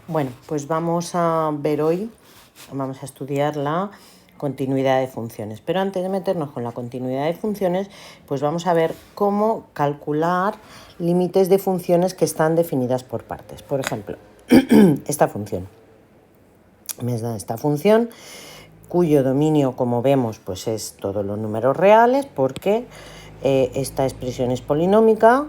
Bueno, pues vamos a ver hoy, vamos a estudiar la continuidad de funciones. Pero antes de meternos con la continuidad de funciones, pues vamos a ver cómo calcular límites de funciones que están definidas por partes. Por ejemplo, esta función. Me da esta función cuyo dominio, como vemos, pues es todos los números reales, porque esta expresión es polinómica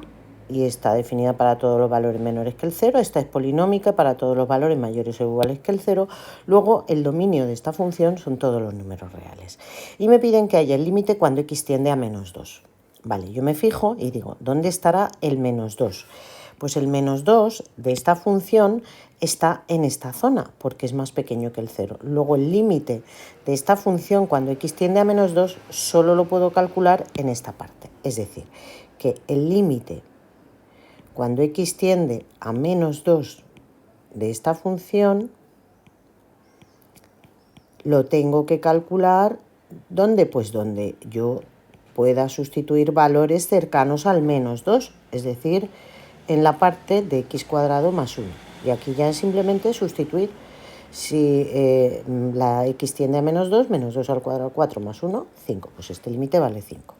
y está definida para todos los valores menores que el 0. Esta es polinómica para todos los valores mayores o iguales que el 0. Luego, el dominio de esta función son todos los números reales. Y me piden que haya el límite cuando x tiende a menos 2. Vale, yo me fijo y digo, ¿dónde estará el menos 2? Pues el menos 2 de esta función está en esta zona, porque es más pequeño que el 0. Luego el límite de esta función cuando x tiende a menos 2 solo lo puedo calcular en esta parte. Es decir, que el límite cuando x tiende a menos 2 de esta función lo tengo que calcular ¿dónde? Pues donde yo pueda sustituir valores cercanos al menos 2, es decir, en la parte de x cuadrado más 1. Y aquí ya es simplemente sustituir. Si la x tiende a menos 2 al cuadrado 4 más 1, 5. Pues este límite vale 5.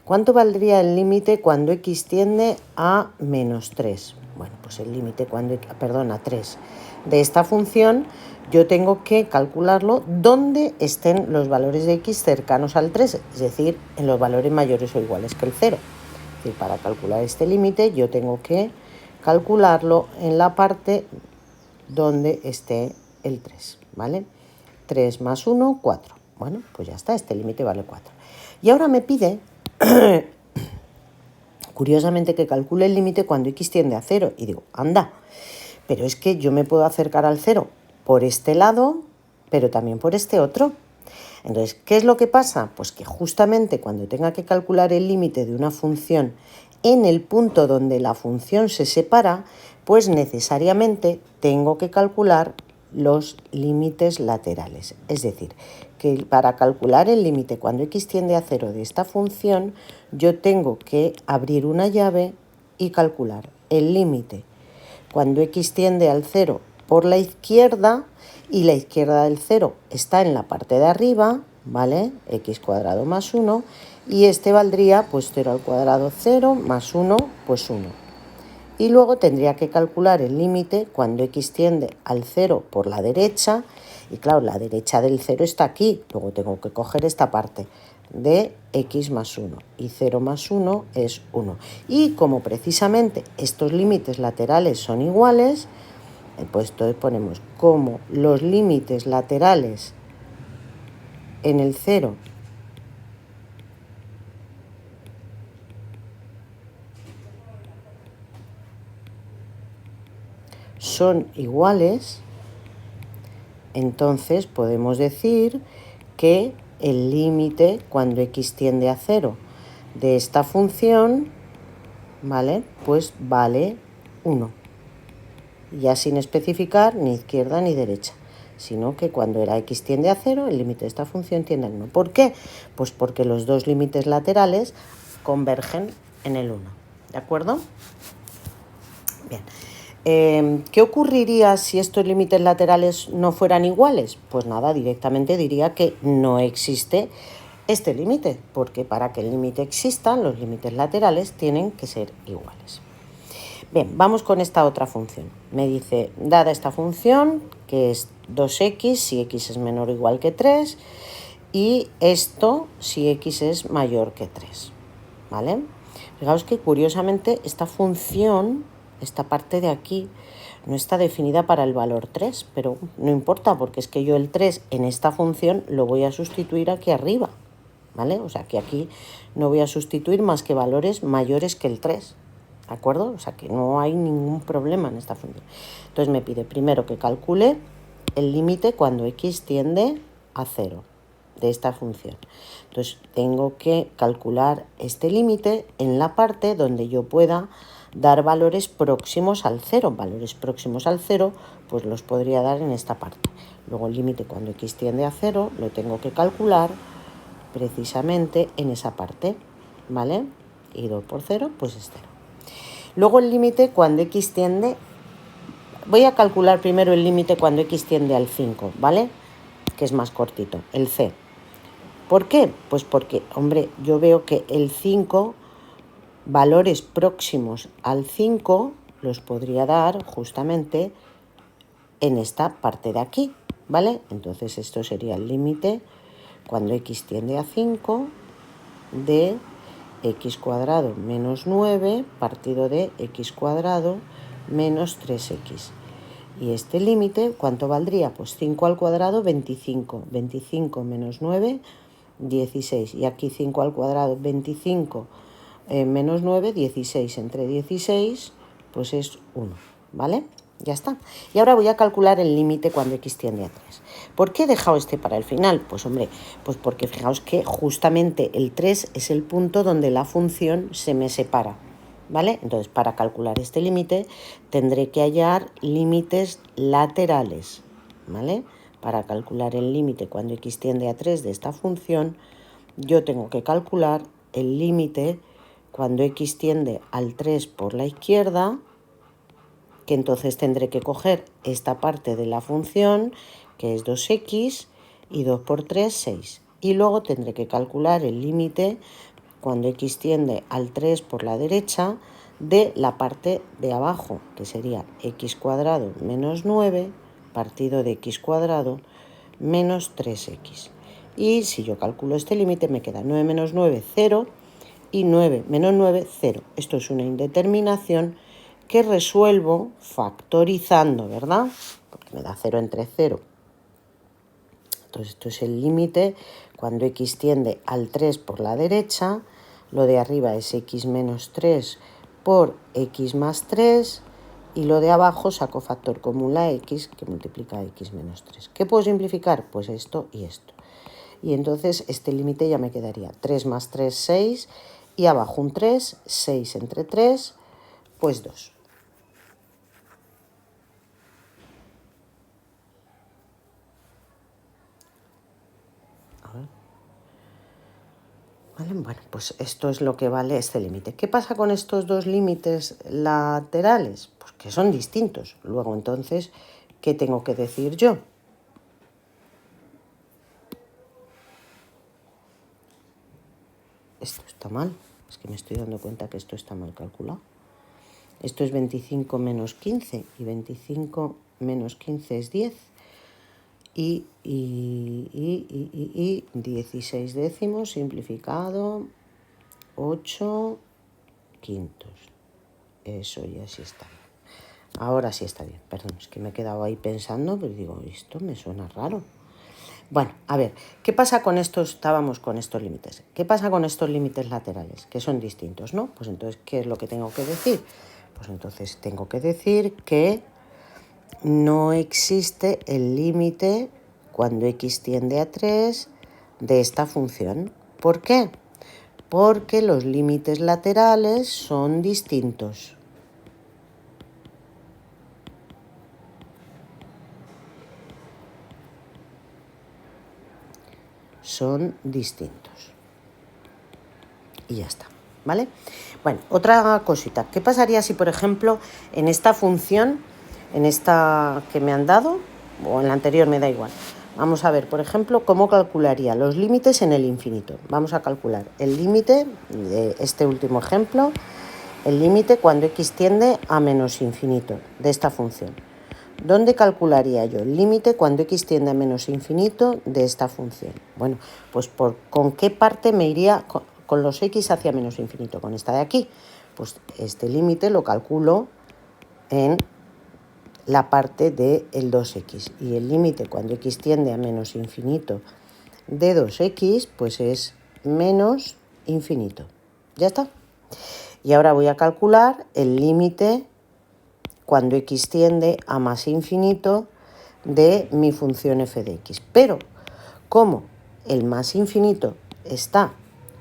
¿Cuánto valdría el límite cuando x tiende a menos 3? Bueno, pues el límite a 3 de esta función yo tengo que calcularlo donde estén los valores de x cercanos al 3, es decir, en los valores mayores o iguales que el 0. Es decir, para calcular este límite yo tengo que calcularlo en la parte donde esté el 3, ¿vale? 3 más 1, 4. Bueno, pues ya está, este límite vale 4. Y ahora me pide, curiosamente, que calcule el límite cuando x tiende a 0. Y digo, anda, pero es que yo me puedo acercar al 0 por este lado, pero también por este otro. Entonces, ¿qué es lo que pasa? Pues que justamente cuando tenga que calcular el límite de una función en el punto donde la función se separa, pues necesariamente tengo que calcular los límites laterales. Es decir, que para calcular el límite cuando x tiende a 0 de esta función, yo tengo que abrir una llave y calcular el límite cuando x tiende al 0 por la izquierda, y la izquierda del 0 está en la parte de arriba, ¿vale? X cuadrado más 1, y este valdría pues 0 al cuadrado 0 más 1, pues 1. Y luego tendría que calcular el límite cuando x tiende al 0 por la derecha, y claro, la derecha del 0 está aquí, luego tengo que coger esta parte de x más 1, y 0 más 1 es 1. Y como precisamente estos límites laterales son iguales, pues entonces ponemos como los límites laterales en el 0 son iguales, entonces podemos decir que el límite cuando x tiende a 0 de esta función, ¿vale? Pues vale 1. Ya sin especificar ni izquierda ni derecha, sino que cuando era x tiende a 0, el límite de esta función tiende a 1. ¿Por qué? Pues porque los dos límites laterales convergen en el 1. ¿De acuerdo? Bien. ¿Qué ocurriría si estos límites laterales no fueran iguales? Pues nada, directamente diría que no existe este límite, porque para que el límite exista, los límites laterales tienen que ser iguales. Bien, vamos con esta otra función. Me dice, dada esta función, que es 2x si x es menor o igual que 3, y esto si x es mayor que 3, ¿vale? Fijaos que curiosamente esta función, esta parte de aquí, no está definida para el valor 3, pero no importa, porque es que yo el 3 en esta función lo voy a sustituir aquí arriba, ¿vale? O sea que aquí no voy a sustituir más que valores mayores que el 3, ¿de acuerdo? O sea que no hay ningún problema en esta función. Entonces me pide primero que calcule el límite cuando x tiende a 0 de esta función. Entonces tengo que calcular este límite en la parte donde yo pueda dar valores próximos al 0. Valores próximos al 0, pues los podría dar en esta parte. Luego el límite cuando x tiende a 0 lo tengo que calcular precisamente en esa parte, ¿vale? Y 2 por 0, pues es 0. Luego el límite cuando x tiende, voy a calcular primero el límite cuando x tiende al 5, ¿vale? Que es más cortito, el c. ¿Por qué? Pues porque, hombre, yo veo que el 5, valores próximos al 5, los podría dar justamente en esta parte de aquí, ¿vale? Entonces esto sería el límite cuando x tiende a 5 de x cuadrado menos 9 partido de x cuadrado menos 3x. Y este límite, ¿cuánto valdría? Pues 5 al cuadrado, 25. 25 menos 9, 16. Y aquí 5 al cuadrado, 25 menos 9, 16. Entre 16, pues es 1, ¿vale? Ya está. Y ahora voy a calcular el límite cuando x tiende a 3. ¿Por qué he dejado este para el final? Pues hombre, pues porque fijaos que justamente el 3 es el punto donde la función se me separa, ¿vale? Entonces, para calcular este límite tendré que hallar límites laterales, ¿vale? Para calcular el límite cuando x tiende a 3 de esta función, yo tengo que calcular el límite cuando x tiende al 3 por la izquierda, que entonces tendré que coger esta parte de la función, que es 2x, y 2 por 3, 6. Y luego tendré que calcular el límite cuando x tiende al 3 por la derecha de la parte de abajo, que sería x cuadrado menos 9 partido de x cuadrado menos 3x. Y si yo calculo este límite me queda 9 menos 9, 0, y 9 menos 9, 0. Esto es una indeterminación que resuelvo factorizando, ¿verdad? Porque me da 0 entre 0. Entonces esto es el límite cuando x tiende al 3 por la derecha. Lo de arriba es x menos 3 por x más 3. Y lo de abajo saco factor común la x, que multiplica x menos 3. ¿Qué puedo simplificar? Pues esto y esto. Y entonces este límite ya me quedaría 3 más 3, 6. Y abajo un 3, 6 entre 3, pues 2. A ver. ¿Vale? Bueno, pues esto es lo que vale este límite. ¿Qué pasa con estos dos límites laterales? Pues que son distintos. Luego entonces, ¿qué tengo que decir yo? Esto está mal. Es que me estoy dando cuenta que esto está mal calculado. Esto es 25 menos 15 y 25 menos 15 es 10. Y 16 décimos simplificado 8 quintos. Eso ya sí está bien. Ahora sí está bien. Perdón, es que me he quedado ahí pensando, pero digo, esto me suena raro. Bueno, a ver, ¿qué pasa con estos? Estábamos con estos límites. ¿Qué pasa con estos límites laterales? Que son distintos, ¿no? Pues entonces, ¿qué es lo que tengo que decir? Pues entonces tengo que decir que no existe el límite cuando x tiende a 3 de esta función. ¿Por qué? Porque los límites laterales son distintos. Son distintos. Y ya está, ¿vale? Bueno, otra cosita. ¿Qué pasaría si, por ejemplo, en esta función, en esta que me han dado, o en la anterior, me da igual? Vamos a ver, por ejemplo, cómo calcularía los límites en el infinito. Vamos a calcular el límite de este último ejemplo, el límite cuando x tiende a menos infinito de esta función. ¿Dónde calcularía yo el límite cuando x tiende a menos infinito de esta función? Bueno, pues ¿con qué parte me iría con los x hacia menos infinito? Con esta de aquí. Pues este límite lo calculo en la parte del 2x. Y el límite cuando x tiende a menos infinito de 2x, pues es menos infinito. ¿Ya está? Y ahora voy a calcular el límite cuando x tiende a más infinito de mi función f de x. Pero como el más infinito está,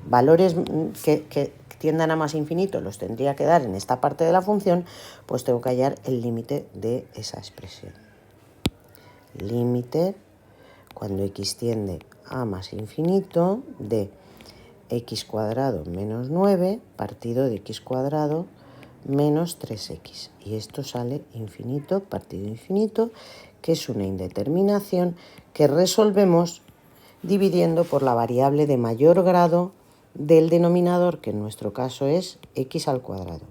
valores que tiendan a más infinito los tendría que dar en esta parte de la función, pues tengo que hallar el límite de esa expresión. Límite cuando x tiende a más infinito de x cuadrado menos 9 partido de x cuadrado menos 3x. Y esto sale infinito partido infinito, que es una indeterminación que resolvemos dividiendo por la variable de mayor grado del denominador, que en nuestro caso es x al cuadrado.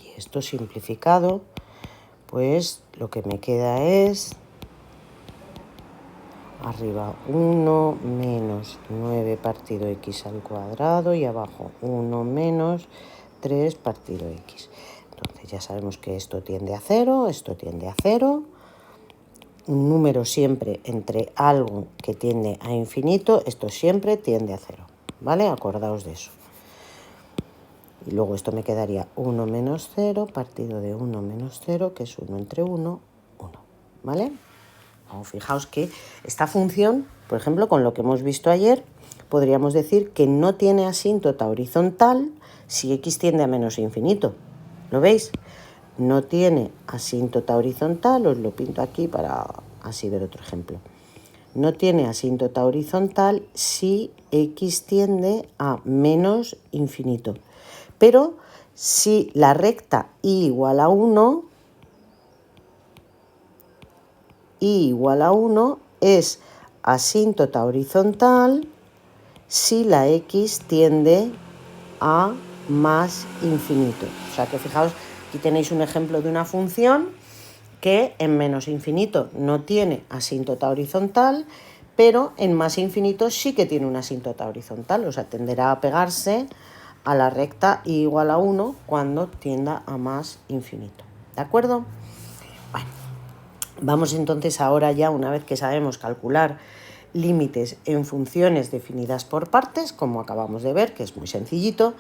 Y esto simplificado, pues lo que me queda es arriba 1 menos 9 partido x al cuadrado y abajo 1 menos 3 partido x. Entonces ya sabemos que esto tiende a 0, esto tiende a 0. Un número siempre entre algo que tiende a infinito, esto siempre tiende a 0, ¿vale? Acordaos de eso. Y luego esto me quedaría 1 menos 0 partido de 1 menos 0, que es 1 entre 1, 1, ¿vale? Fijaos que esta función, por ejemplo, con lo que hemos visto ayer, podríamos decir que no tiene asíntota horizontal si x tiende a menos infinito. ¿Lo veis? No tiene asíntota horizontal, os lo pinto aquí para así ver otro ejemplo. No tiene asíntota horizontal si x tiende a menos infinito. Pero si la recta y igual a 1, y igual a 1 es asíntota horizontal si la x tiende a más infinito. O sea que fijaos, aquí tenéis un ejemplo de una función que en menos infinito no tiene asíntota horizontal, pero en más infinito sí que tiene una asíntota horizontal, o sea, tenderá a pegarse a la recta y igual a 1 cuando tienda a más infinito. ¿De acuerdo? Bueno. Vamos entonces ahora ya, una vez que sabemos calcular límites en funciones definidas por partes, como acabamos de ver, que es muy sencillito,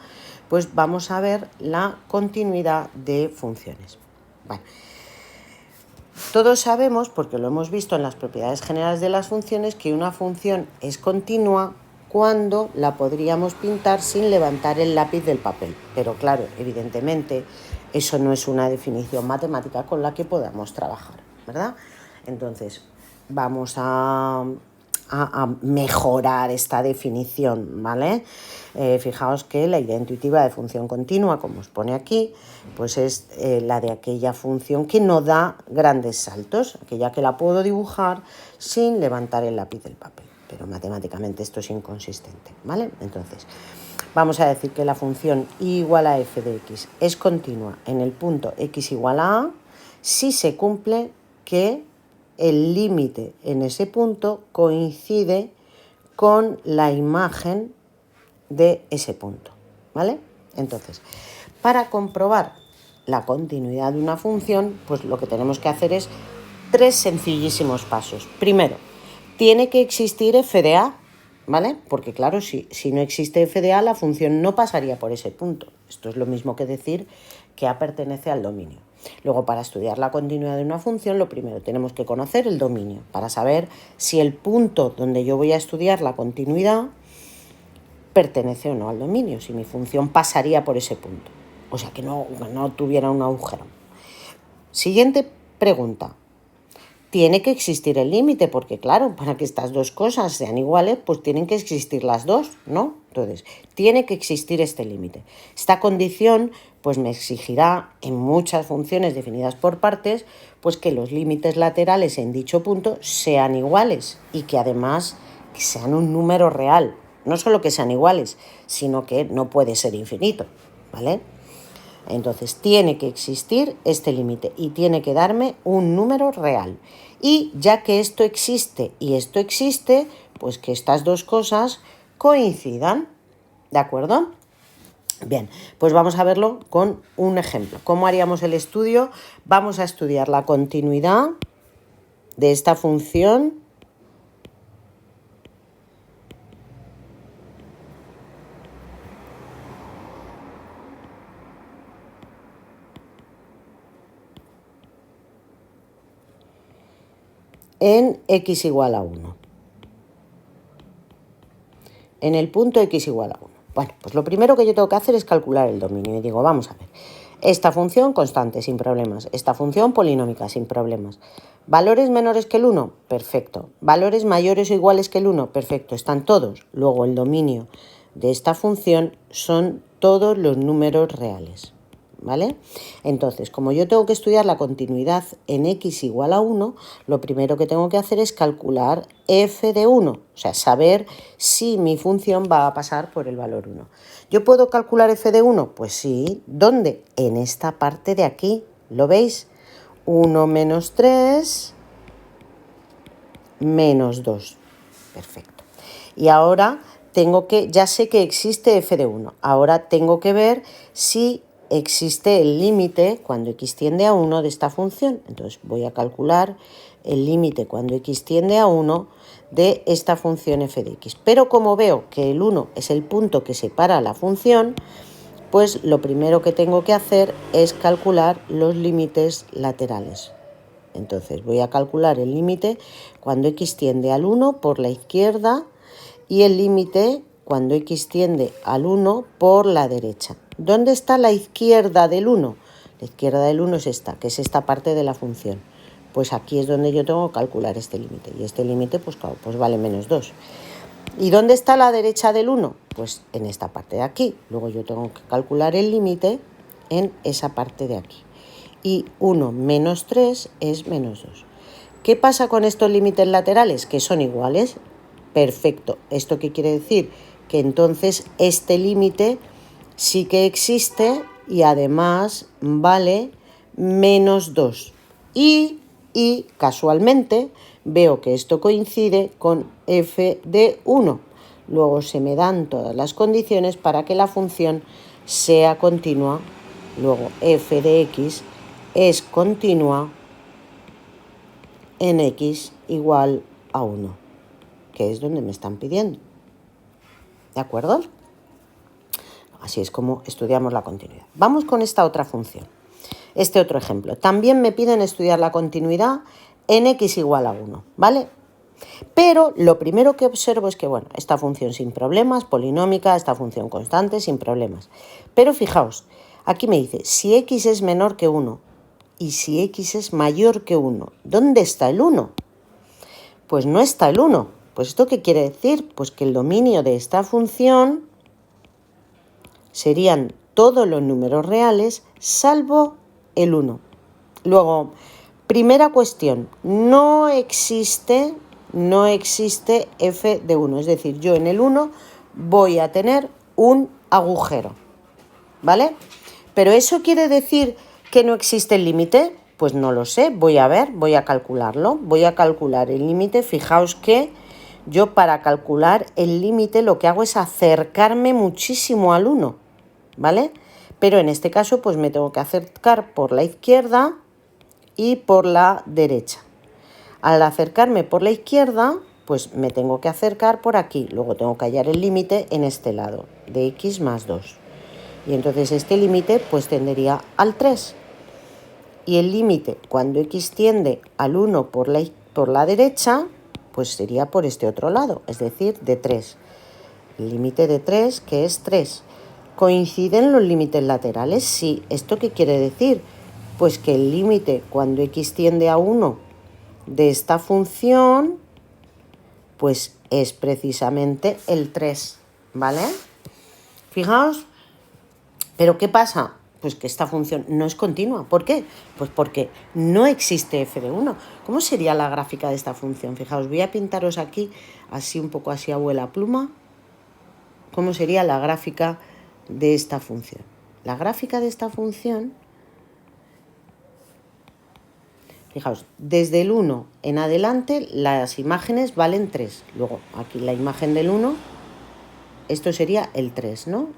pues vamos a ver la continuidad de funciones. Bueno, todos sabemos, porque lo hemos visto en las propiedades generales de las funciones, que una función es continua cuando la podríamos pintar sin levantar el lápiz del papel. Pero claro, evidentemente, eso no es una definición matemática con la que podamos trabajar, ¿verdad? Entonces, vamos a mejorar esta definición, ¿vale? Fijaos que la idea intuitiva de función continua, como os pone aquí, pues es la de aquella función que no da grandes saltos, aquella que la puedo dibujar sin levantar el lápiz del papel, pero matemáticamente esto es inconsistente, ¿vale? Entonces, vamos a decir que la función y igual a f de x es continua en el punto x igual a a si se cumple que el límite en ese punto coincide con la imagen de ese punto, ¿vale? Entonces, para comprobar la continuidad de una función, pues lo que tenemos que hacer es 3 sencillísimos pasos. Primero, tiene que existir f de a, ¿vale? Porque claro, si no existe f de a, la función no pasaría por ese punto. Esto es lo mismo que decir que a pertenece al dominio. Luego, para estudiar la continuidad de una función, lo primero tenemos que conocer el dominio, para saber si el punto donde yo voy a estudiar la continuidad pertenece o no al dominio, si mi función pasaría por ese punto. O sea, que no tuviera un agujero. Siguiente pregunta. Tiene que existir el límite, porque claro, para que estas dos cosas sean iguales, pues tienen que existir las dos, ¿no? Entonces, tiene que existir este límite. Esta condición, pues me exigirá en muchas funciones definidas por partes, pues que los límites laterales en dicho punto sean iguales y que además sean un número real. No solo que sean iguales, sino que no puede ser infinito, ¿vale? Entonces tiene que existir este límite y tiene que darme un número real. Y ya que esto existe y esto existe, pues que estas dos cosas coincidan, ¿de acuerdo? Bien, pues vamos a verlo con un ejemplo. ¿Cómo haríamos el estudio? Vamos a estudiar la continuidad de esta función en x igual a 1. En el punto x igual a 1. Bueno, pues lo primero que yo tengo que hacer es calcular el dominio. Y digo, vamos a ver, esta función constante, sin problemas. Esta función polinómica, sin problemas. ¿Valores menores que el 1? Perfecto. ¿Valores mayores o iguales que el 1? Perfecto. Están todos. Luego el dominio de esta función son todos los números reales. ¿Vale? Entonces, como yo tengo que estudiar la continuidad en x igual a 1, lo primero que tengo que hacer es calcular f de 1, o sea, saber si mi función va a pasar por el valor 1. ¿Yo puedo calcular f de 1? Pues sí. ¿Dónde? En esta parte de aquí. ¿Lo veis? 1 menos 3 menos 2. Perfecto. Y ahora ya sé que existe f de 1. Ahora tengo que ver si existe el límite cuando x tiende a 1 de esta función. Entonces voy a calcular el límite cuando x tiende a 1 de esta función f de x. Pero como veo que el 1 es el punto que separa la función, pues lo primero que tengo que hacer es calcular los límites laterales. Entonces voy a calcular el límite cuando x tiende al 1 por la izquierda y el límite cuando x tiende al 1 por la derecha. ¿Dónde está la izquierda del 1? La izquierda del 1 es esta, que es esta parte de la función. Pues aquí es donde yo tengo que calcular este límite. Y este límite, pues claro, pues vale menos 2. ¿Y dónde está la derecha del 1? Pues en esta parte de aquí. Luego yo tengo que calcular el límite en esa parte de aquí. Y 1 menos 3 es menos 2. ¿Qué pasa con estos límites laterales? Que son iguales. Perfecto. ¿Esto qué quiere decir? Que entonces este límite sí que existe y además vale menos 2. Y casualmente veo que esto coincide con f de 1. Luego se me dan todas las condiciones para que la función sea continua. Luego f de x es continua en x igual a 1, que es donde me están pidiendo. ¿De acuerdo? Así es como estudiamos la continuidad. Vamos con esta otra función. Este otro ejemplo. También me piden estudiar la continuidad en x igual a 1, ¿vale? Pero lo primero que observo es que, bueno, esta función sin problemas, polinómica, esta función constante, sin problemas. Pero fijaos, aquí me dice, si x es menor que 1 y si x es mayor que 1, ¿dónde está el 1? Pues no está el 1. Pues ¿esto qué quiere decir? Pues que el dominio de esta función serían todos los números reales salvo el 1. Luego, primera cuestión, no existe f de 1. Es decir, yo en el 1 voy a tener un agujero, ¿vale? ¿Pero eso quiere decir que no existe el límite? Pues no lo sé, voy a calcularlo. Voy a calcular el límite. Fijaos que yo para calcular el límite lo que hago es acercarme muchísimo al 1, ¿vale? Pero en este caso pues me tengo que acercar por la izquierda y por la derecha. Al acercarme por la izquierda, pues me tengo que acercar por aquí. Luego tengo que hallar el límite en este lado, de x más 2. Y entonces este límite pues tendería al 3. Y el límite cuando x tiende al 1 por la derecha, pues sería por este otro lado, es decir, de 3. El límite de 3, que es 3. ¿Coinciden los límites laterales? Sí. ¿Esto qué quiere decir? Pues que el límite cuando x tiende a 1 de esta función, pues es precisamente el 3, ¿vale? Fijaos, ¿pero qué pasa? Pues que esta función no es continua. ¿Por qué? Pues porque no existe f de 1. ¿Cómo sería la gráfica de esta función? Fijaos, voy a pintaros aquí, así un poco así a vuela pluma, cómo sería la gráfica de esta función. La gráfica de esta función, fijaos, desde el 1 en adelante las imágenes valen 3. Luego, aquí la imagen del 1, esto sería el 3, ¿no?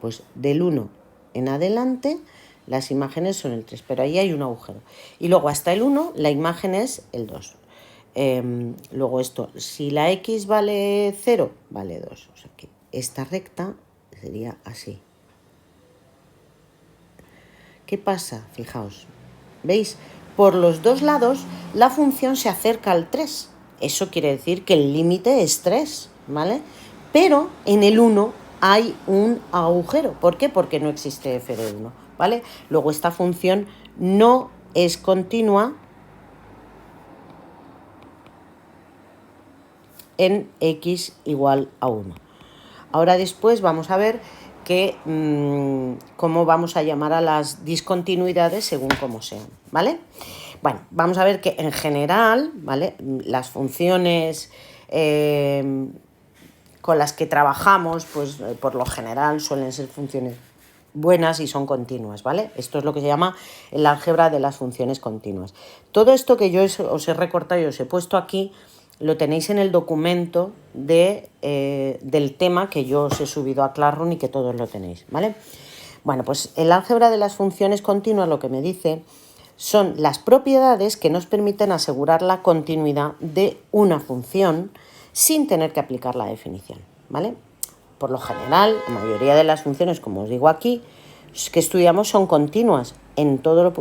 Pues del 1 en adelante las imágenes son el 3, pero ahí hay un agujero. Y luego hasta el 1 la imagen es el 2. Luego esto, si la x vale 0, vale 2. O sea que esta recta sería así. ¿Qué pasa? Fijaos, ¿veis? Por los dos lados la función se acerca al 3. Eso quiere decir que el límite es 3, ¿vale? Pero en el 1 hay un agujero. ¿Por qué? Porque no existe f de 1, ¿vale? Luego esta función no es continua en x igual a 1. Ahora después vamos a ver cómo vamos a llamar a las discontinuidades según cómo sean, ¿vale? Bueno, vamos a ver que en general, ¿vale? Las funciones con las que trabajamos, pues por lo general suelen ser funciones buenas y son continuas, ¿vale? Esto es lo que se llama el álgebra de las funciones continuas. Todo esto que yo os he recortado y os he puesto aquí, lo tenéis en el documento del tema que yo os he subido a Classroom y que todos lo tenéis, ¿vale? Bueno, pues el álgebra de las funciones continuas lo que me dice son las propiedades que nos permiten asegurar la continuidad de una función sin tener que aplicar la definición, ¿vale? Por lo general, la mayoría de las funciones, como os digo aquí, que estudiamos son continuas,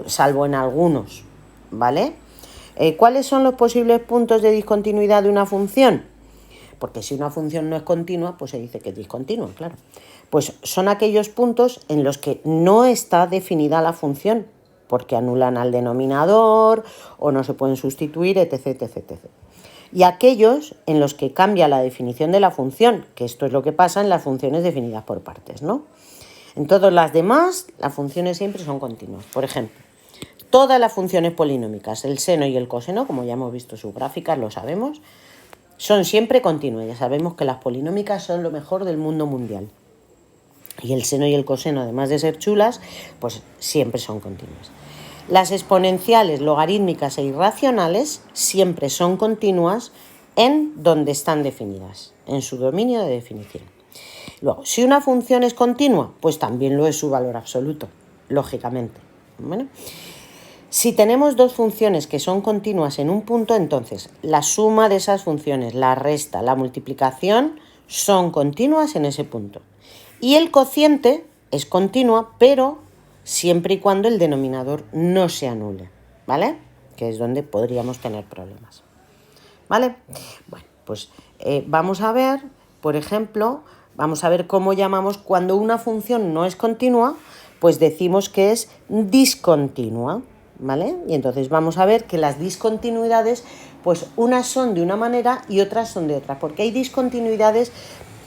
salvo en algunos, ¿vale? ¿Cuáles son los posibles puntos de discontinuidad de una función? Porque si una función no es continua, pues se dice que es discontinua, claro. Pues son aquellos puntos en los que no está definida la función, porque anulan al denominador o no se pueden sustituir, etc, etc, etc. Y aquellos en los que cambia la definición de la función, que esto es lo que pasa en las funciones definidas por partes, ¿no? En todas las demás, las funciones siempre son continuas. Por ejemplo, todas las funciones polinómicas, el seno y el coseno, como ya hemos visto sus gráficas, lo sabemos, son siempre continuas. Ya sabemos que las polinómicas son lo mejor del mundo mundial. Y el seno y el coseno, además de ser chulas, pues siempre son continuas. Las exponenciales, logarítmicas e irracionales siempre son continuas en donde están definidas, en su dominio de definición. Luego, si una función es continua, pues también lo es su valor absoluto, lógicamente. Bueno, si tenemos dos funciones que son continuas en un punto, entonces la suma de esas funciones, la resta, la multiplicación, son continuas en ese punto. Y el cociente es continua, pero siempre y cuando el denominador no se anule, ¿vale? Que es donde podríamos tener problemas, ¿vale? Bueno, pues vamos a ver, por ejemplo, vamos a ver cómo llamamos cuando una función no es continua, pues decimos que es discontinua, ¿vale? Y entonces vamos a ver que las discontinuidades, pues unas son de una manera y otras son de otra, porque hay discontinuidades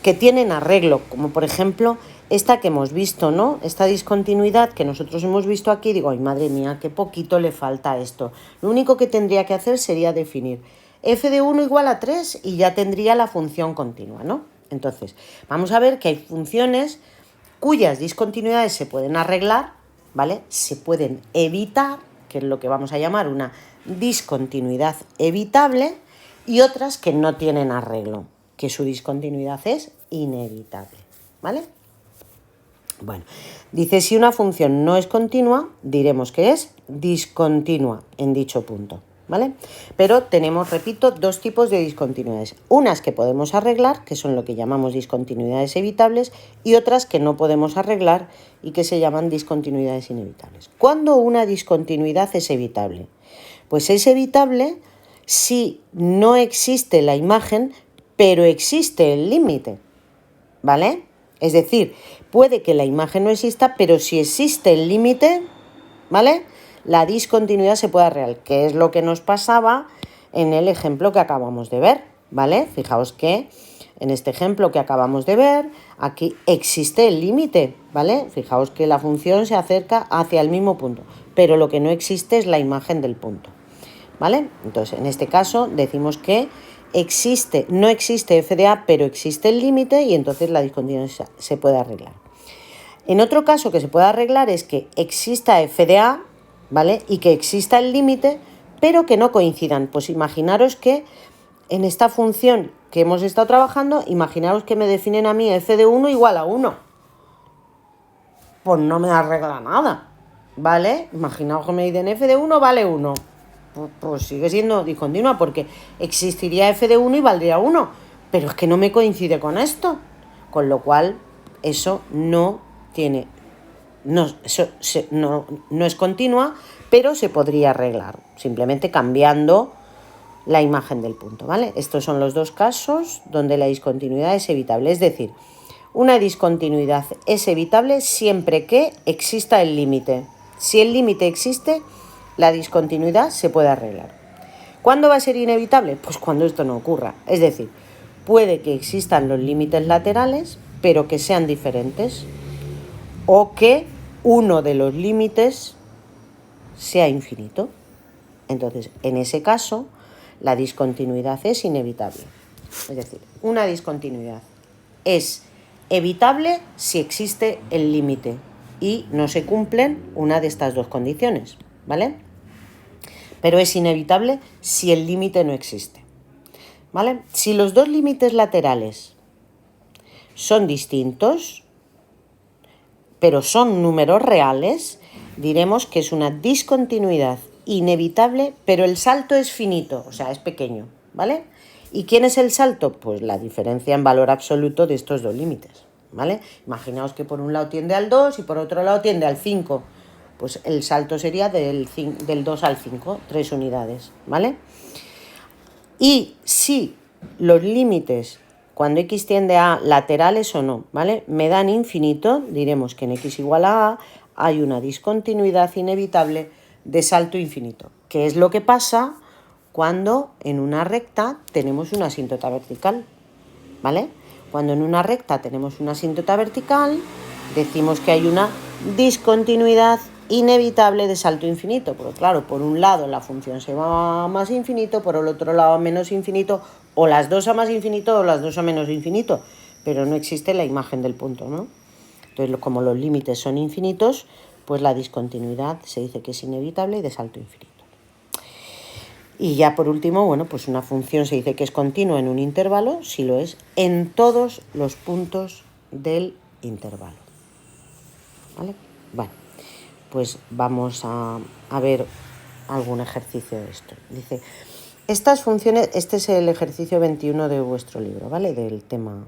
que tienen arreglo, como por ejemplo esta que hemos visto, ¿no? Esta discontinuidad que nosotros hemos visto aquí, digo, ay, madre mía, qué poquito le falta a esto. Lo único que tendría que hacer sería definir f de 1 igual a 3 y ya tendría la función continua, ¿no? Entonces, vamos a ver que hay funciones cuyas discontinuidades se pueden arreglar, ¿vale? Se pueden evitar, que es lo que vamos a llamar una discontinuidad evitable, y otras que no tienen arreglo, que su discontinuidad es inevitable, ¿vale? Bueno, dice, si una función no es continua, diremos que es discontinua en dicho punto, ¿vale? Pero tenemos, repito, dos tipos de discontinuidades. Unas que podemos arreglar, que son lo que llamamos discontinuidades evitables, y otras que no podemos arreglar y que se llaman discontinuidades inevitables. ¿Cuándo una discontinuidad es evitable? Pues es evitable si no existe la imagen, pero existe el límite, ¿vale? Es decir, puede que la imagen no exista, pero si existe el límite, ¿vale? La discontinuidad se puede arreglar, que es lo que nos pasaba en el ejemplo que acabamos de ver, ¿vale? Fijaos que en este ejemplo que acabamos de ver, aquí existe el límite, ¿vale? Fijaos que la función se acerca hacia el mismo punto, pero lo que no existe es la imagen del punto, ¿vale? Entonces, en este caso decimos que no existe f de a, pero existe el límite y entonces la discontinuidad se puede arreglar. En otro caso que se puede arreglar es que exista f de a, ¿vale? Y que exista el límite, pero que no coincidan. Pues imaginaros que en esta función que hemos estado trabajando, imaginaros que me definen a mí f de 1 igual a 1. Pues no me arregla nada, ¿vale? Imaginaos que me dicen f de 1 vale 1. Pues sigue siendo discontinua porque existiría f de 1 y valdría 1, pero es que no me coincide con esto, con lo cual eso no es continua, pero se podría arreglar simplemente cambiando la imagen del punto, ¿vale? Estos son los dos casos donde la discontinuidad es evitable, es decir, Una discontinuidad es evitable siempre que exista el límite. Si el límite existe, la discontinuidad se puede arreglar. ¿Cuándo va a ser inevitable? Pues cuando esto no ocurra. Es decir, puede que existan los límites laterales, pero que sean diferentes, o que uno de los límites sea infinito. Entonces, en ese caso, la discontinuidad es inevitable. Es decir, una discontinuidad es evitable si existe el límite y no se cumplen una de estas dos condiciones, ¿vale? Pero es inevitable si el límite no existe, ¿vale? Si los dos límites laterales son distintos, pero son números reales, diremos que es una discontinuidad inevitable, pero el salto es finito, o sea, es pequeño, ¿vale? ¿Y quién es el salto? Pues la diferencia en valor absoluto de estos dos límites, ¿vale? Imaginaos que por un lado tiende al 2 y por otro lado tiende al 5. Pues el salto sería del 2 al 5, 3 unidades, ¿vale? Y si los límites, cuando x tiende a laterales o no, ¿vale?, me dan infinito, diremos que en x igual a hay una discontinuidad inevitable de salto infinito, que es lo que pasa cuando en una recta tenemos una asíntota vertical, ¿vale? Cuando en una recta tenemos una asíntota vertical, decimos que hay una discontinuidad inevitable de salto infinito, porque claro, por un lado la función se va a más infinito, por el otro lado a menos infinito, o las dos a más infinito o las dos a menos infinito, pero no existe la imagen del punto, ¿no? Entonces, como los límites son infinitos, pues la discontinuidad se dice que es inevitable y de salto infinito. Y ya por último, bueno, pues una función se dice que es continua en un intervalo si lo es en todos los puntos del intervalo, ¿vale? Bueno, pues vamos a ver algún ejercicio de esto. Dice, estas funciones, este es el ejercicio 21 de vuestro libro, ¿vale?, del tema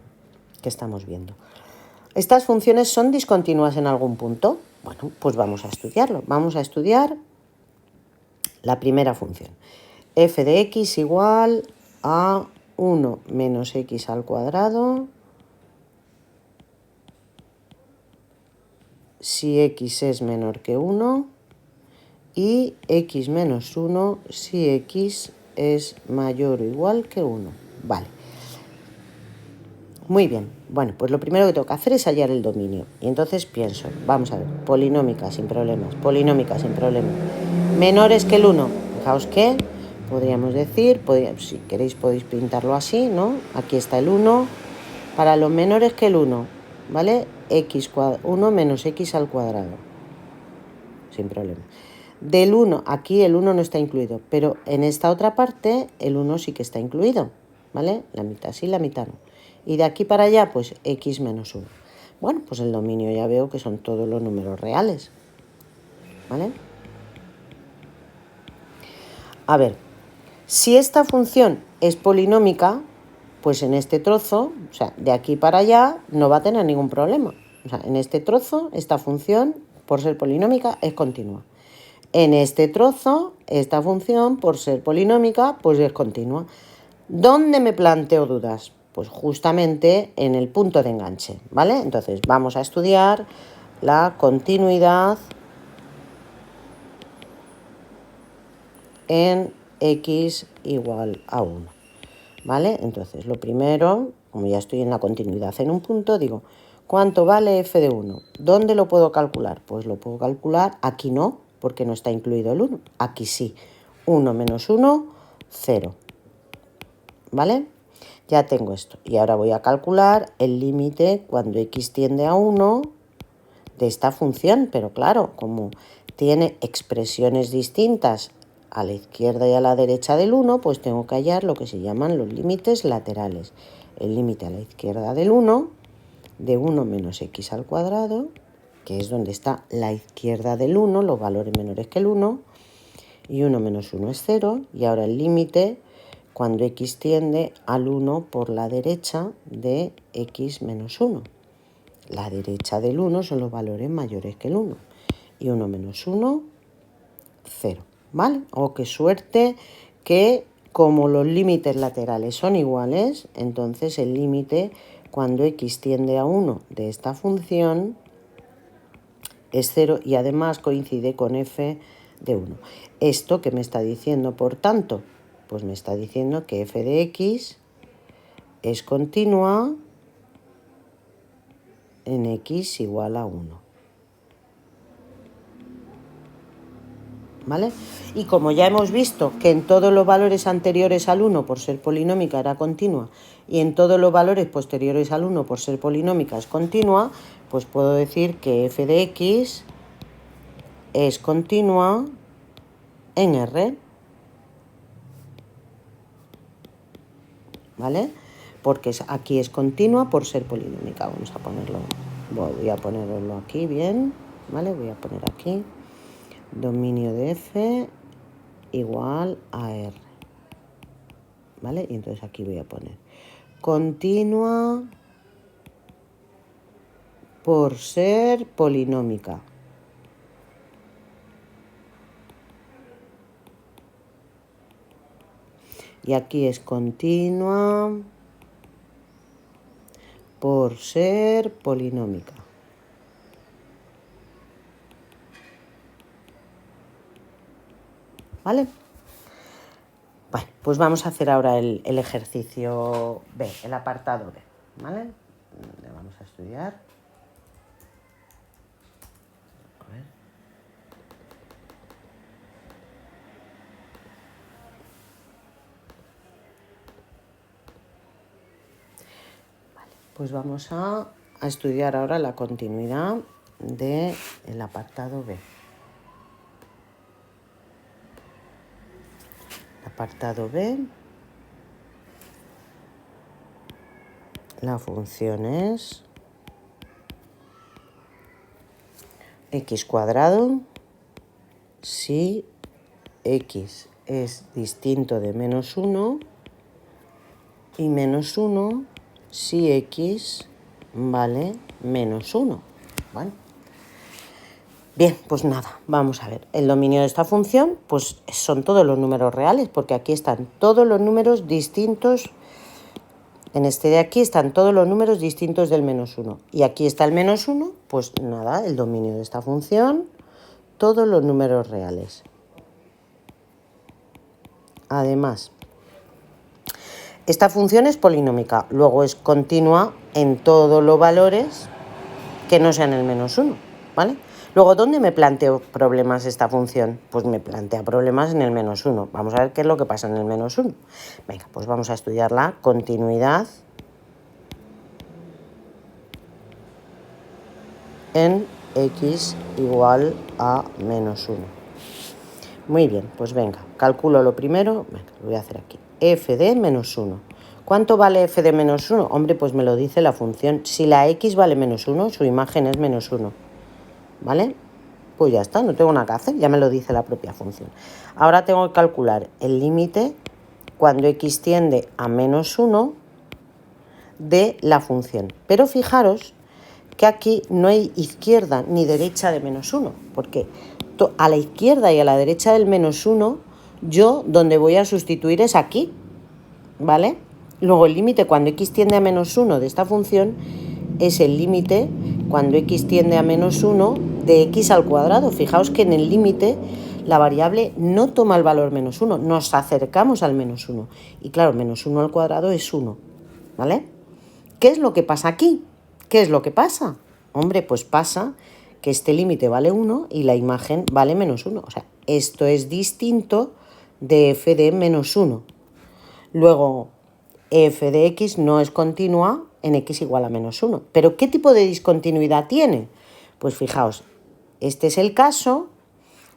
que estamos viendo. ¿Estas funciones son discontinuas en algún punto? Bueno, pues vamos a estudiarlo. Vamos a estudiar la primera función. F de x igual a 1 menos x al cuadrado si x es menor que 1 y x menos 1 si x es mayor o igual que 1. Vale. Muy bien. Bueno, pues lo primero que tengo que hacer es hallar el dominio. Y entonces pienso, vamos a ver, polinómica sin problemas, polinómica sin problemas. Menores que el 1. Fijaos que podríamos decir, si queréis podéis pintarlo así, ¿no? Aquí está el 1. Para los menores que el 1, ¿vale? 1 menos x al cuadrado. Sin problema. Del 1, aquí el 1 no está incluido, pero en esta otra parte el 1 sí que está incluido, ¿vale? La mitad sí, la mitad no. Y de aquí para allá, pues x menos 1. Bueno, pues el dominio ya veo que son todos los números reales, ¿vale? A ver, si esta función es polinómica, pues en este trozo, o sea, de aquí para allá, no va a tener ningún problema. O sea, en este trozo, esta función, por ser polinómica, es continua. En este trozo, esta función, por ser polinómica, pues es continua. ¿Dónde me planteo dudas? Pues justamente en el punto de enganche, ¿vale? Entonces vamos a estudiar la continuidad en x igual a 1, ¿vale? Entonces lo primero, como ya estoy en la continuidad en un punto, digo, ¿cuánto vale f de 1? ¿Dónde lo puedo calcular? Pues lo puedo calcular, aquí no, porque no está incluido el 1, aquí sí. 1 menos 1, 0, ¿vale? Ya tengo esto. Y ahora voy a calcular el límite cuando x tiende a 1 de esta función. Pero claro, como tiene expresiones distintas a la izquierda y a la derecha del 1, pues tengo que hallar lo que se llaman los límites laterales. El límite a la izquierda del 1, de 1 menos x al cuadrado, que es donde está la izquierda del 1, los valores menores que el 1, y 1 menos 1 es 0. Y ahora el límite cuando x tiende al 1 por la derecha de x menos 1. La derecha del 1 son los valores mayores que el 1. Y 1 menos 1, 0. ¿Vale? Oh, qué suerte que como los límites laterales son iguales, entonces el límite cuando x tiende a 1 de esta función es 0 y además coincide con f de 1. ¿Esto qué me está diciendo, por tanto? Pues me está diciendo que f de x es continua en x igual a 1. ¿Vale? Y como ya hemos visto que en todos los valores anteriores al 1 por ser polinómica era continua y en todos los valores posteriores al 1 por ser polinómica es continua, pues puedo decir que f de x es continua en R. ¿Vale? Porque aquí es continua por ser polinómica. Vamos a ponerlo, voy a ponerlo aquí bien, ¿vale? Voy a poner aquí dominio de f igual a R, ¿vale? Y entonces aquí voy a poner continua por ser polinómica. Y aquí es continua por ser polinómica. ¿Vale? Bueno, pues vamos a hacer ahora el ejercicio B, el apartado B. ¿Vale? Le vamos a estudiar. A ver. Pues vamos a estudiar ahora la continuidad del apartado B. El apartado B, la función es x cuadrado si x es distinto de menos 1 y menos 1 si x vale menos 1. ¿Vale? Bien, pues nada, vamos a ver. El dominio de esta función pues son todos los números reales, porque aquí están todos los números distintos. En este de aquí están todos los números distintos del menos 1. Y aquí está el menos 1, pues nada, el dominio de esta función, todos los números reales. Además, esta función es polinómica, luego es continua en todos los valores que no sean el menos 1, ¿vale? Luego, ¿dónde me planteo problemas esta función? Pues me plantea problemas en el menos 1. Vamos a ver qué es lo que pasa en el menos 1. Venga, pues vamos a estudiar la continuidad en x igual a menos 1. Muy bien, pues venga, calculo lo primero. Venga, lo voy a hacer aquí. F de menos 1. ¿Cuánto vale f de menos 1? Hombre, pues me lo dice la función. Si la x vale menos 1, su imagen es menos 1. ¿Vale? Pues ya está, no tengo nada que hacer, ya me lo dice la propia función. Ahora tengo que calcular el límite cuando x tiende a menos 1 de la función. Pero fijaros que aquí no hay izquierda ni derecha de menos 1, porque a la izquierda y a la derecha del menos 1, yo donde voy a sustituir es aquí, ¿vale? Luego el límite cuando x tiende a menos 1 de esta función es el límite cuando x tiende a menos 1 de x al cuadrado. Fijaos que en el límite la variable no toma el valor menos 1, nos acercamos al menos 1. Y claro, menos 1 al cuadrado es 1, ¿vale? ¿Qué es lo que pasa aquí? ¿Qué es lo que pasa? Hombre, pues pasa que este límite vale 1 y la imagen vale menos 1. O sea, esto es distinto de f de menos 1. Luego, f de x no es continua en x igual a menos 1. ¿Pero qué tipo de discontinuidad tiene? Pues fijaos, este es el caso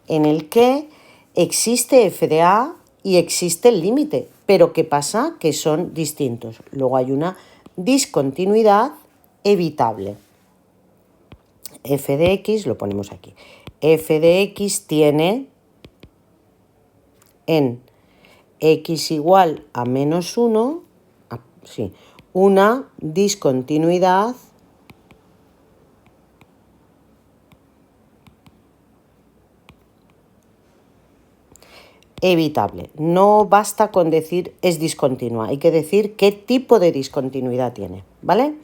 en el que existe f de a y existe el límite. Pero ¿qué pasa? Que son distintos. Luego hay una discontinuidad evitable. F de x, lo ponemos aquí. F de x tiene en x igual a menos 1, una discontinuidad evitable. No basta con decir es discontinua, hay que decir qué tipo de discontinuidad tiene, ¿vale?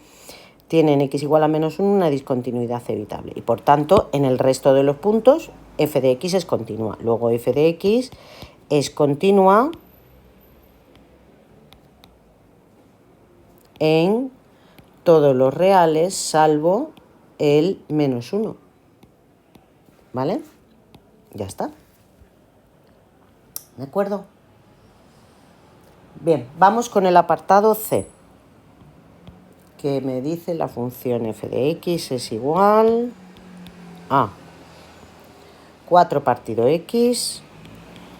Tiene en x igual a -1 una discontinuidad evitable y por tanto en el resto de los puntos f de x es continua. Luego f de x es continua en todos los reales salvo el -1, ¿vale? Ya está. ¿De acuerdo? Bien, vamos con el apartado C, que me dice la función f de x es igual a 4 partido x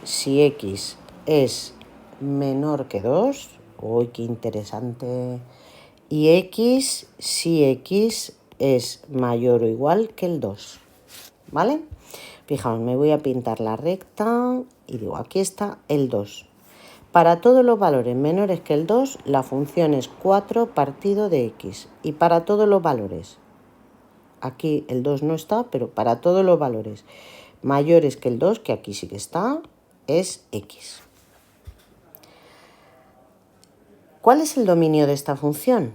si x es menor que 2. ¡Uy, qué interesante! Y x si x es mayor o igual que el 2, ¿vale? Fijaos, me voy a pintar la recta y digo, aquí está el 2. Para todos los valores menores que el 2, la función es 4 partido de x. Y para todos los valores, aquí el 2 no está, pero para todos los valores mayores que el 2, que aquí sí que está, es x. ¿Cuál es el dominio de esta función?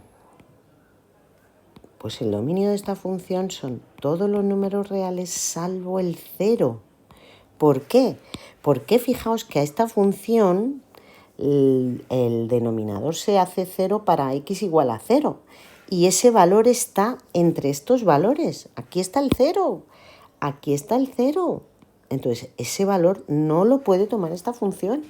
Pues el dominio de esta función son todos los números reales salvo el 0. ¿Por qué? Porque fijaos que a esta función el denominador se hace 0 para x igual a 0. Y ese valor está entre estos valores. Aquí está el 0. Aquí está el 0. Entonces, ese valor no lo puede tomar esta función.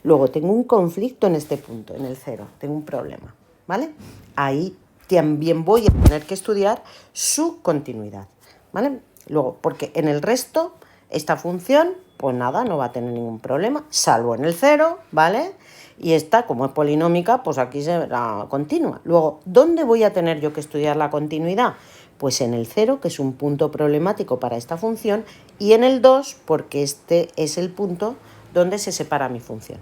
Luego, tengo un conflicto en este punto, en el 0. Tengo un problema, ¿vale? Ahí también voy a tener que estudiar su continuidad, ¿vale? Luego, porque en el resto, esta función, pues nada, no va a tener ningún problema, salvo en el 0, ¿vale? Y esta, como es polinómica, pues aquí será continua. Luego, ¿dónde voy a tener yo que estudiar la continuidad? Pues en el 0, que es un punto problemático para esta función, y en el 2, porque este es el punto donde se separa mi función,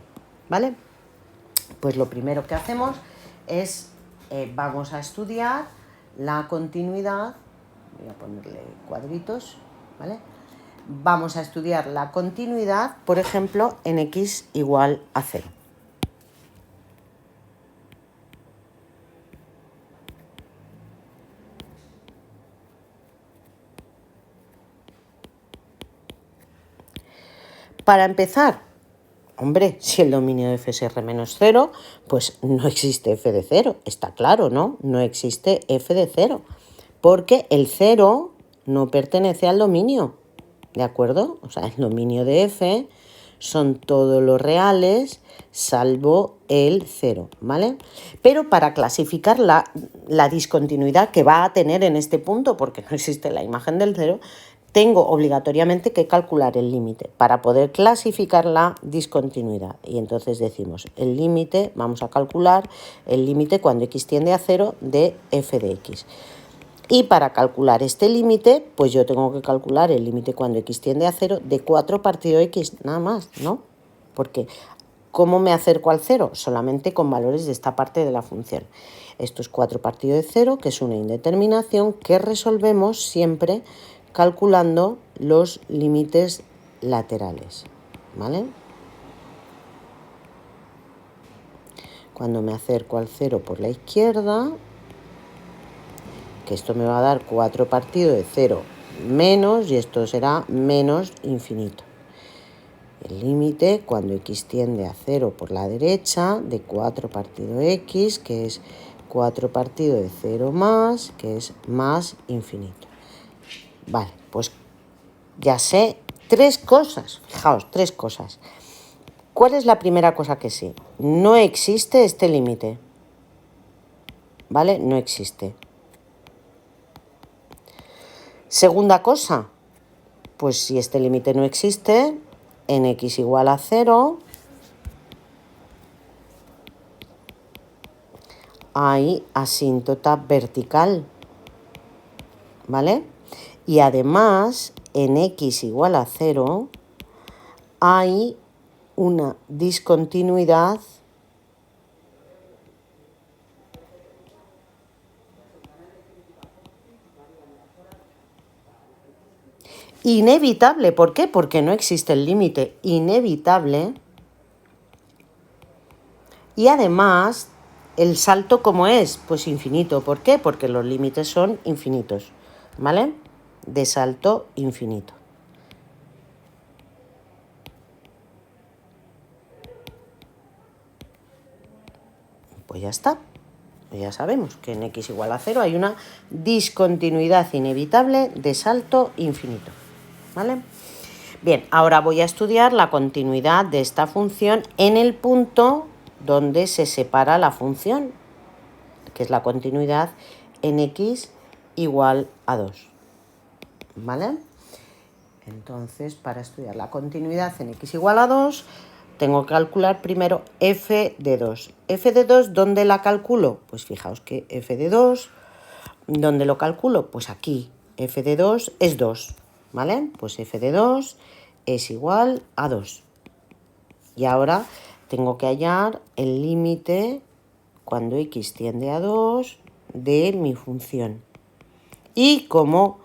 ¿vale? Pues lo primero que hacemos es, vamos a estudiar la continuidad, voy a ponerle cuadritos, ¿vale? Vamos a estudiar la continuidad, por ejemplo, en x igual a 0. Para empezar, hombre, si el dominio de f es r menos 0, pues no existe f de 0, está claro, ¿no? No existe f de 0, porque el 0 no pertenece al dominio, ¿de acuerdo? O sea, el dominio de f son todos los reales salvo el 0, ¿vale? Pero para clasificar la discontinuidad que va a tener en este punto, porque no existe la imagen del 0, tengo obligatoriamente que calcular el límite para poder clasificar la discontinuidad. Y entonces decimos, el límite, vamos a calcular el límite cuando x tiende a 0 de f de x. Y para calcular este límite, pues yo tengo que calcular el límite cuando x tiende a 0 de 4 partido x, nada más, ¿no? Porque, ¿cómo me acerco al 0? Solamente con valores de esta parte de la función. Esto es 4 partido de 0, que es una indeterminación que resolvemos siempre calculando los límites laterales, ¿vale? Cuando me acerco al 0 por la izquierda, que esto me va a dar 4 partido de 0 menos, y esto será menos infinito. El límite cuando x tiende a 0 por la derecha de 4 partido x, que es 4 partido de 0 más, que es más infinito. Vale, pues ya sé 3 cosas, fijaos, 3 cosas. ¿Cuál es la primera cosa que sí? No existe este límite, ¿vale? No existe. Segunda cosa, pues si este límite no existe, en x igual a 0, hay asíntota vertical, ¿vale? Y además, en x igual a 0, hay una discontinuidad inevitable. ¿Por qué? Porque no existe el límite inevitable. Y además, el salto, ¿cómo es? Pues infinito. ¿Por qué? Porque los límites son infinitos, ¿vale? De salto infinito. Pues ya está. Ya sabemos que en x igual a 0 hay una discontinuidad inevitable de salto infinito, ¿vale? Bien, ahora voy a estudiar la continuidad de esta función en el punto donde se separa la función, que es la continuidad en x igual a 2, ¿vale? Entonces, para estudiar la continuidad en x igual a 2, tengo que calcular primero f de 2. F de 2, ¿dónde la calculo? Pues fijaos que f de 2, ¿dónde lo calculo? Pues aquí, f de 2 es 2, ¿vale? Pues f de 2 es igual a 2. Y ahora tengo que hallar el límite cuando x tiende a 2 de mi función. Y como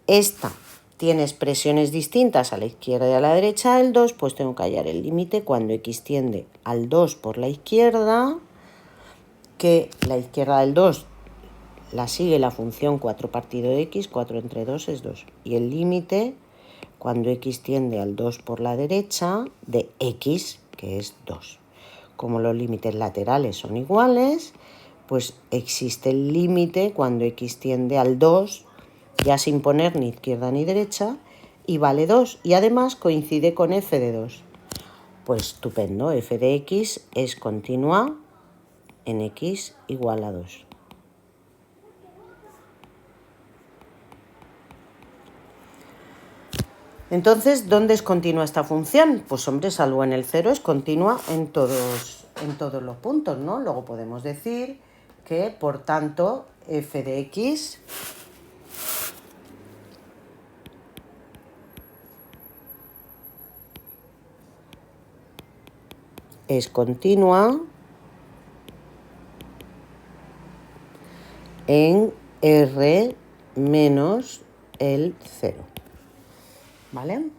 esta tiene expresiones distintas a la izquierda y a la derecha del 2, pues tengo que hallar el límite cuando x tiende al 2 por la izquierda, que la izquierda del 2 la sigue la función 4 partido de x, 4 entre 2 es 2. Y el límite cuando x tiende al 2 por la derecha de x, que es 2. Como los límites laterales son iguales, pues existe el límite cuando x tiende al 2, ya sin poner ni izquierda ni derecha, y vale 2. Y además coincide con f de 2. Pues estupendo, f de x es continua en x igual a 2. Entonces, ¿dónde es continua esta función? Pues hombre, salvo en el 0, es continua en todos los puntos, ¿no? Luego podemos decir que, por tanto, f de x es continua en R menos el 0. ¿Vale?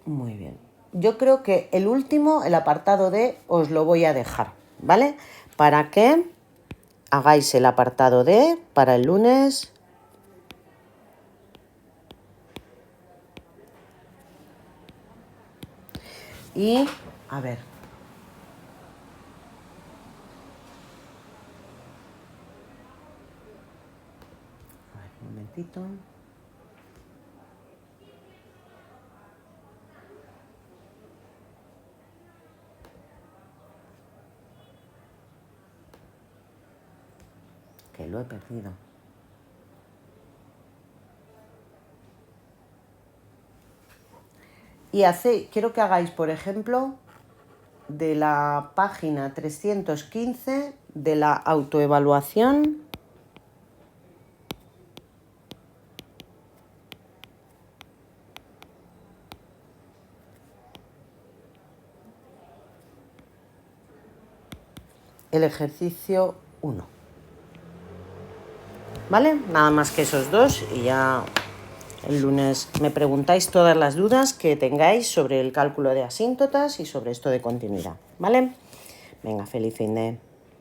Muy bien. Yo creo que el último, el apartado D, os lo voy a dejar, ¿vale? Para que hagáis el apartado D para el lunes. Y, a ver. A ver, un momentito. Que lo he perdido. Y quiero que hagáis, por ejemplo, de la página 315 de la autoevaluación, el ejercicio 1. ¿Vale? Nada más que esos dos y ya el lunes me preguntáis todas las dudas que tengáis sobre el cálculo de asíntotas y sobre esto de continuidad. ¿Vale? Venga, feliz fin de...